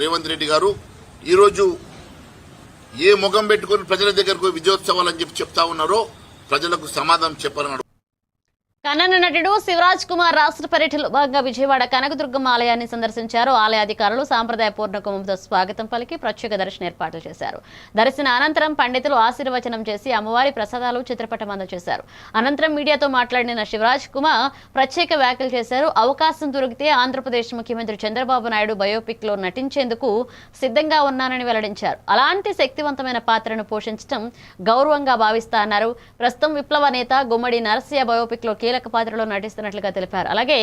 రేవంత్ రెడ్డి గారు ఈరోజు ఏ ముఖం పెట్టుకుని ప్రజల దగ్గరకు విజయోత్సవాలని చెప్తా ఉన్నారో ప్రజలకు సమాధానం చెప్పాలన్నాడు. కన్నన నటుడు శివరాజ్ కుమార్ రాష్ట్ర పర్యటనలో భాగంగా విజయవాడ కనకదుర్గమ్మ ఆలయాన్ని సందర్శించారు. ఆలయ అధికారులు సాంప్రదాయ పూర్ణకుంభంతో స్వాగతం పలికి ప్రత్యేక దర్శన ఏర్పాట్లు చేశారు. దర్శన అనంతరం పండితులు ఆశీర్వచనం చేసి అమ్మవారి ప్రసాదాలు చిత్రపటం అందజేశారు. అనంతరం మీడియాతో మాట్లాడిన శివరాజ్ కుమార్ ప్రత్యేక వ్యాఖ్యలు చేశారు. అవకాశం దొరికితే ఆంధ్రప్రదేశ్ ముఖ్యమంత్రి చంద్రబాబు నాయుడు బయోపిక్ లో నటించేందుకు సిద్ధంగా ఉన్నానని వెల్లడించారు. అలాంటి శక్తివంతమైన పాత్రను పోషించడం గౌరవంగా భావిస్తా అన్నారు. ప్రస్తుతం విప్లవ నేత గుమ్మడి నరసయ్య బయోపిక్ లో కీలక పాత్రలో నటిస్తున్నట్లుగా తెలిపారు. అలాగే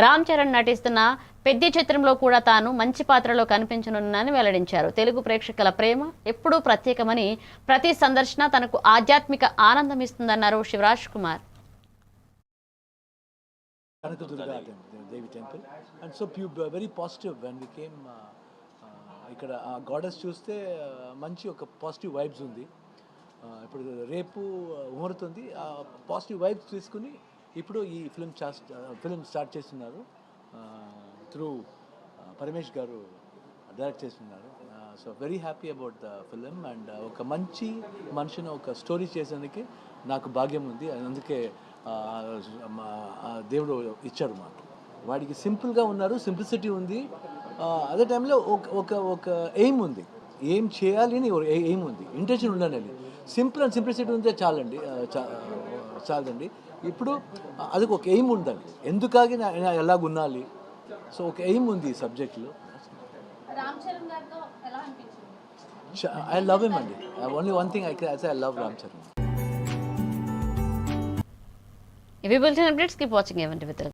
రామ్ చరణ్ నటిస్తున్న పెద్ది చిత్రంలో కూడా తాను మంచి పాత్రలో కనిపించనున్నానని వెల్లడించారు. తెలుగు ప్రేక్షకుల ప్రేమ ఎప్పుడూ ప్రత్యేకమని ప్రతి సందర్శన తనకు ఆధ్యాత్మిక ఆనందం ఇస్తుందన్నారు శివరాజ్ కుమార్. ఇక్కడ ఆ గాడెస్ చూస్తే మంచి ఒక పాజిటివ్ వైబ్స్ ఉంది. ఇప్పుడు రేపు ఉమరుతుంది. ఆ పాజిటివ్ వైబ్స్ తీసుకుని ఇప్పుడు ఈ ఫిలిం స్టార్ట్ చేస్తున్నారు. త్రూ పరమేష్ గారు డైరెక్ట్ చేస్తున్నారు. So very happy about the film and ఒక మంచి మనిషిని ఒక స్టోరీ చేసేందుకు నాకు భాగ్యం ఉంది. అందుకే దేవుడు ఇచ్చారు మాకు. వాడికి సింపుల్గా ఉన్నారు, సింప్లిసిటీ ఉంది. అదే టైంలో ఒక ఎయిమ్ ఉంది, ఏం చేయాలి అని ఎయిమ్ ఉంది, ఇంటెన్షన్ ఉండాలి. సింపుల్ అండ్ సింప్లిసిటీ ఉంటే చాలండి. ఇప్పుడు అది ఒక ఎయిమ్ ఉందండి, ఎందుకాగి ఎలాగ ఉండాలి. సో ఒక ఎయిమ్ ఉంది ఈ సబ్జెక్ట్లో. ఐ లవ్ హిమ్ అండి. Only one thing I love Ram Charan. ఇవి బులెటిన్ అప్డేట్స్. కీప్ వాచింగ్ ఏవంటి విత్